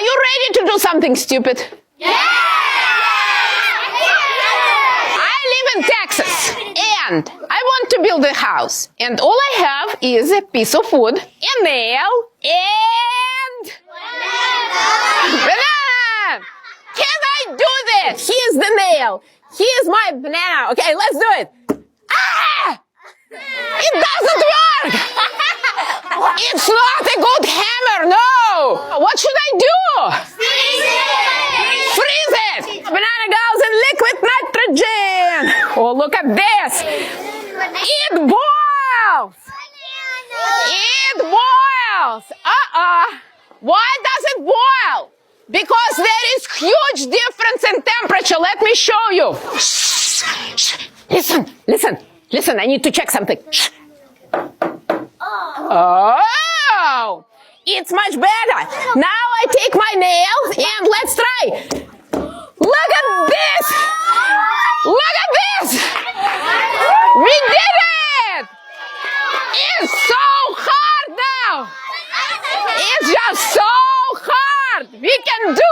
Are you ready to do something stupid? Yeah! I live in Texas, and I want to build a house. And all I have is a piece of wood, a nail, and... banana! Can I do this? Here's the nail. Here's my banana. Okay, let's do it. Ah! It doesn't work! It's not a good hammer, no! What should I do? Freeze it! Freeze it! Banana goes in liquid nitrogen! Oh, look at this! It boils! It boils! Why does it boil? Because there is huge difference in temperature. Let me show you. Shh, shh. Listen, listen, listen. I need to check something. Shh. Oh, it's much better. Now I take my nails and let's try. Look at this. Look at this. We did it. It's so hard now. It's just so hard. We can do